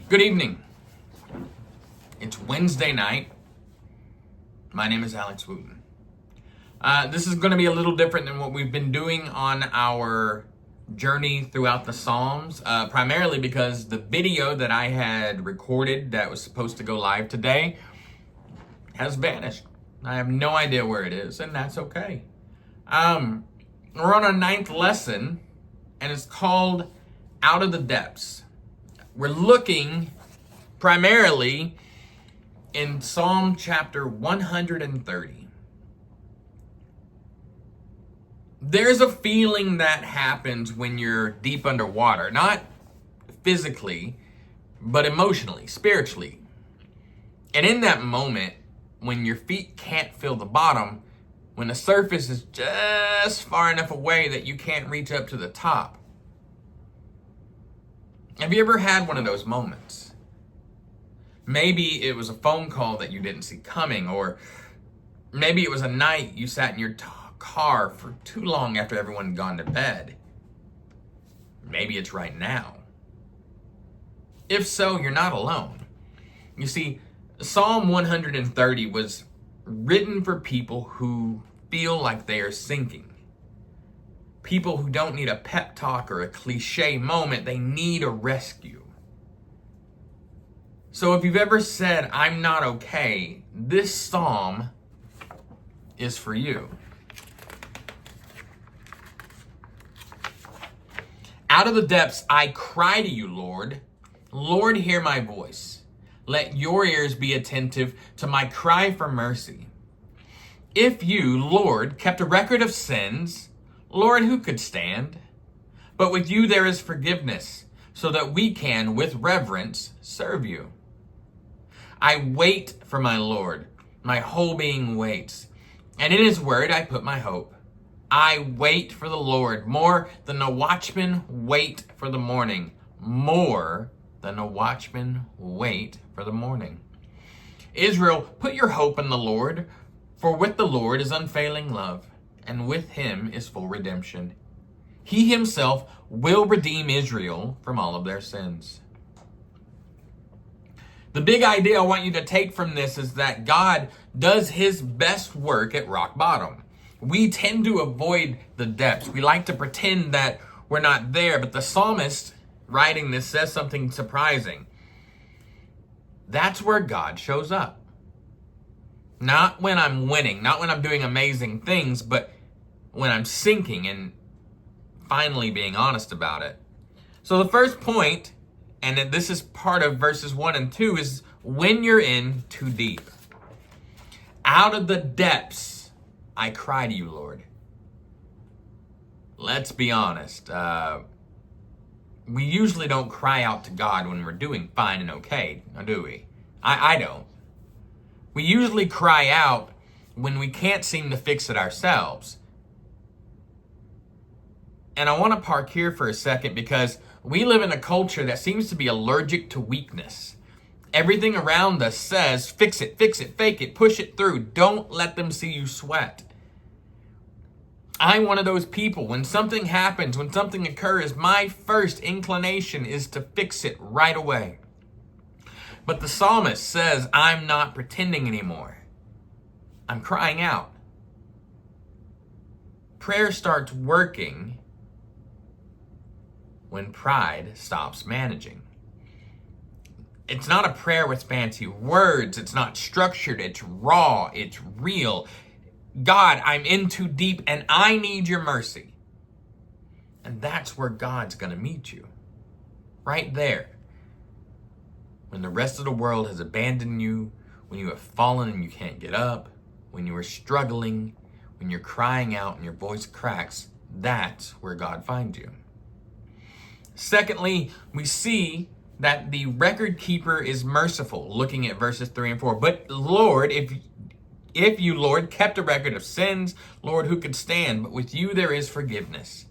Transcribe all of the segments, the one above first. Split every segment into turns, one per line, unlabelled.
Good evening. It's Wednesday night. My name is Alex Wooten. This is going to be a little different than what we've been doing on our journey throughout the Psalms, primarily because the video that I had recorded that was supposed to go live today has vanished. I have no idea where it is, and that's okay. We're on our 9th lesson, and it's called Out of the Depths. We're looking primarily in Psalm chapter 130. There's a feeling that happens when you're deep underwater, not physically, but emotionally, spiritually. And in that moment, when your feet can't feel the bottom, when the surface is just far enough away that you can't reach up to the top. Have you ever had one of those moments? Maybe it was a phone call that you didn't see coming, or maybe it was a night you sat in your car for too long after everyone had gone to bed. Maybe it's right now. If so, you're not alone. You see, Psalm 130 was written for people who feel like they are sinking. People who don't need a pep talk or a cliche moment, they need a rescue. So if you've ever said, I'm not okay, this psalm is for you. Out of the depths, I cry to you, Lord. Lord, hear my voice. Let your ears be attentive to my cry for mercy. If you, Lord, kept a record of sins, Lord, who could stand? But with you there is forgiveness, so that we can, with reverence, serve you. I wait for my Lord. My whole being waits. And in his word I put my hope. I wait for the Lord more than the watchmen wait for the morning. More than the watchmen wait for the morning. Israel, put your hope in the Lord, for with the Lord is unfailing love, and with him is full redemption. He himself will redeem Israel from all of their sins. The big idea I want you to take from this is that God does his best work at rock bottom. We tend to avoid the depths. We like to pretend that we're not there, but the psalmist writing this says something surprising. That's where God shows up. Not when I'm winning, not when I'm doing amazing things, but when I'm sinking and finally being honest about it. So the first point, and this is part of verses 1 and 2, is when you're in too deep. Out of the depths, I cry to you, Lord. Let's be honest. We usually don't cry out to God when we're doing fine and okay, do we? I don't. We usually cry out when we can't seem to fix it ourselves. And I want to park here for a second because we live in a culture that seems to be allergic to weakness. Everything around us says, fix it, fake it, push it through. Don't let them see you sweat. I'm one of those people. When something happens, when something occurs, my first inclination is to fix it right away. But the psalmist says, I'm not pretending anymore. I'm crying out. Prayer starts working when pride stops managing. It's not a prayer with fancy words. It's not structured. It's raw. It's real. God, I'm in too deep and I need your mercy. And that's where God's going to meet you. Right there. When the rest of the world has abandoned you, when you have fallen and you can't get up, when you are struggling, when you're crying out and your voice cracks, that's where God finds you. Secondly, we see that the record keeper is merciful, looking at verses 3 and 4. But Lord, if you, Lord, kept a record of sins, Lord, who could stand? But with you there is forgiveness.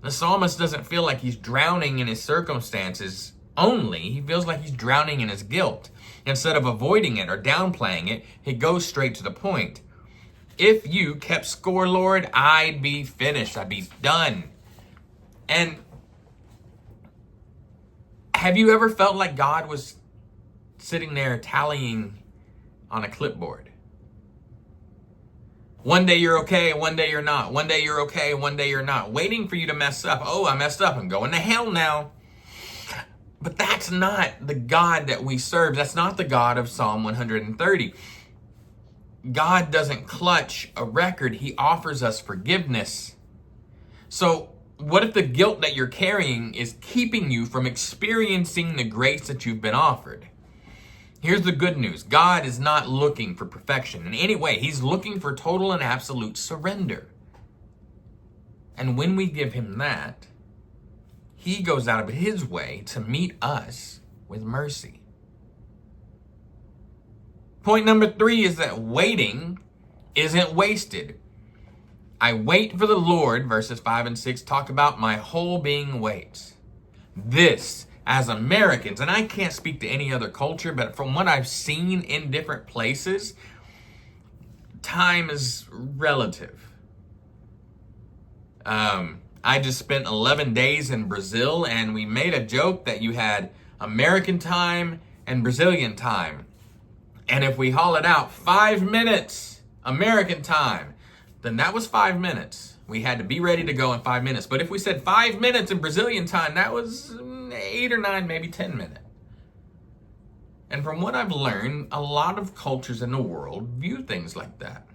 The psalmist doesn't feel like he's drowning in his circumstances only. He feels like he's drowning in his guilt. Instead of avoiding it or downplaying it, he goes straight to the point. If you kept score, Lord, I'd be finished. I'd be done. And Have you ever felt like God was sitting there tallying on a clipboard? One day you're okay, one day you're not. One day you're okay, one day you're not. Waiting for you to mess up. Oh, I messed up. I'm going to hell now. But that's not the God that we serve. That's not the God of Psalm 130. God doesn't clutch a record. He offers us forgiveness. So what if the guilt that you're carrying is keeping you from experiencing the grace that you've been offered? Here's the good news. God is not looking for perfection in any way. He's looking for total and absolute surrender. And when we give him that, he goes out of his way to meet us with mercy. Point number 3 is that waiting isn't wasted. I wait for the Lord, verses 5 and 6 talk about my whole being waits. This, as Americans, and I can't speak to any other culture, but from what I've seen in different places, time is relative. I just spent 11 days in Brazil, and we made a joke that you had American time and Brazilian time. And if we haul it out 5 minutes American time, then that was 5 minutes. We had to be ready to go in 5 minutes. But if we said 5 minutes in Brazilian time, that was 8 or 9, maybe 10 minutes. And from what I've learned, a lot of cultures in the world view things like that.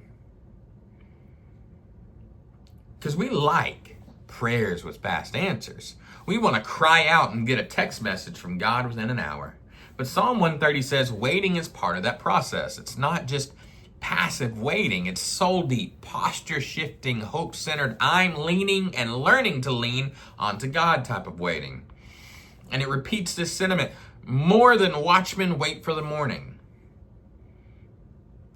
Because we like prayers with fast answers. We want to cry out and get a text message from God within an hour. But Psalm 130 says waiting is part of that process. It's not just passive waiting. It's soul deep, posture shifting, hope centered. I'm leaning and learning to lean onto God type of waiting. And it repeats this sentiment. More than watchmen wait for the morning.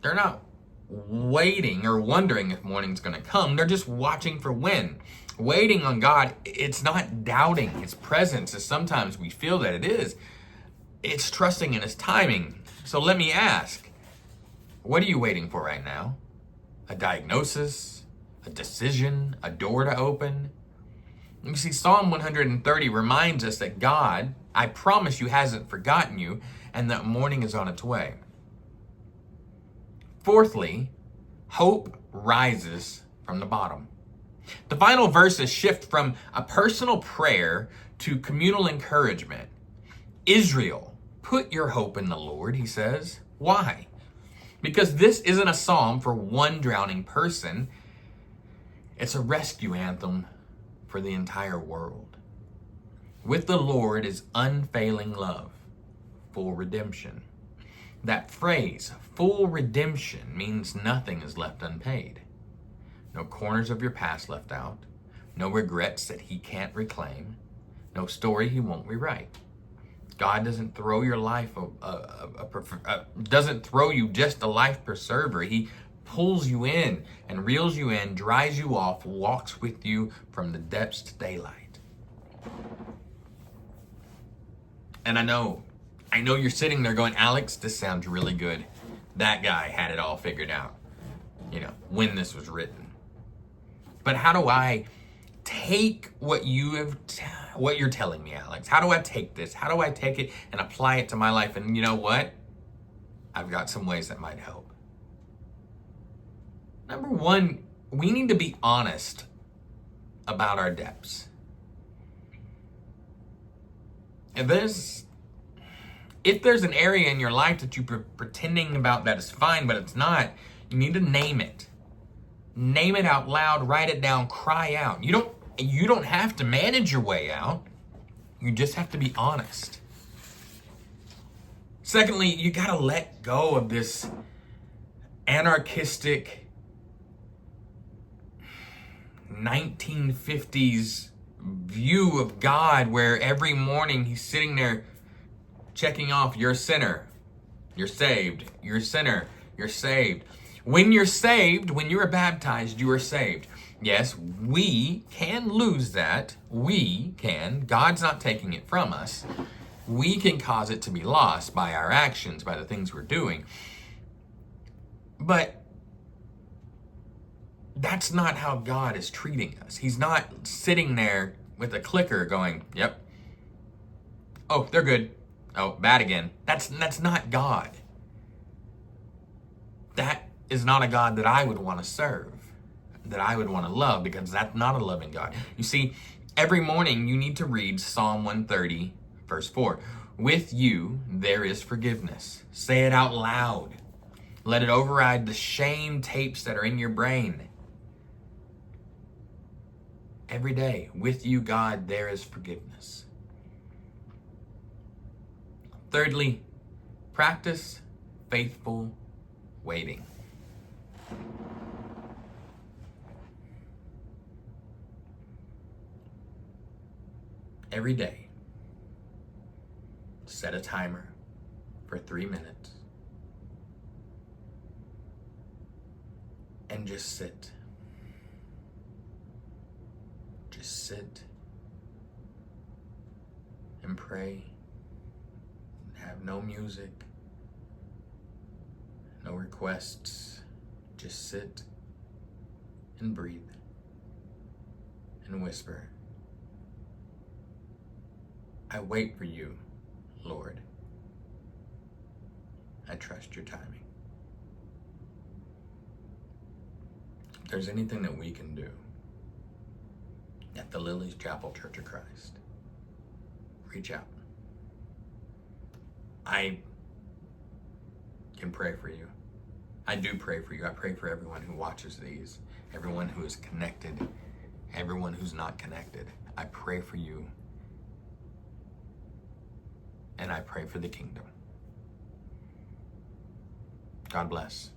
They're not waiting or wondering if morning's going to come. They're just watching for when. Waiting on God, it's not doubting his presence as sometimes we feel that it is. It's trusting in his timing. So let me ask, what are you waiting for right now? A diagnosis? A decision? A door to open? You see, Psalm 130 reminds us that God, I promise you, hasn't forgotten you, and that morning is on its way. Fourthly, hope rises from the bottom. The final verses shift from a personal prayer to communal encouragement. Israel, put your hope in the Lord, he says. Why? Because this isn't a psalm for one drowning person. It's a rescue anthem for the entire world. With the Lord is unfailing love, full redemption. That phrase, full redemption, means nothing is left unpaid. No corners of your past left out. No regrets that he can't reclaim. No story he won't rewrite. God doesn't throw your life, doesn't throw you just a life preserver. He pulls you in and reels you in, dries you off, walks with you from the depths to daylight. And I know you're sitting there going, Alex, this sounds really good. That guy had it all figured out, when this was written. But how do I take what you're telling me, Alex? How do I take this? How do I take it and apply it to my life? And you know what? I've got some ways that might help. Number one, we need to be honest about our depths. If there's an area in your life that you're pretending about that is fine, but it's not, you need to name it. Name it out loud, write it down, cry out. You don't have to manage your way out. You just have to be honest. Secondly, you got to let go of this anarchistic 1950s view of God where every morning he's sitting there checking off, you're a sinner, you're saved, you're a sinner, you're saved. When you're saved, when you are baptized, you are saved. Yes, we can lose that. We can. God's not taking it from us. We can cause it to be lost by our actions, by the things we're doing. But that's not how God is treating us. He's not sitting there with a clicker going, yep, Oh, they're good. Oh, bad again. That's not God. That is not a God that I would want to serve, that I would want to love, because that's not a loving God. You see, every morning you need to read Psalm 130, verse 4. With you there is forgiveness. Say it out loud. Let it override the shame tapes that are in your brain. Every day, with you, God, there is forgiveness. Thirdly, practice faithful waiting. Every day, set a timer for 3 minutes and just sit. Just sit and pray. Have no music, no requests. Just sit and breathe and whisper, I wait for you, Lord. I trust your timing. If there's anything that we can do at the Lily's Chapel Church of Christ, reach out. I can pray for you. I do pray for you. I pray for everyone who watches these, everyone who is connected, everyone who's not connected. I pray for you, and I pray for the kingdom. God bless.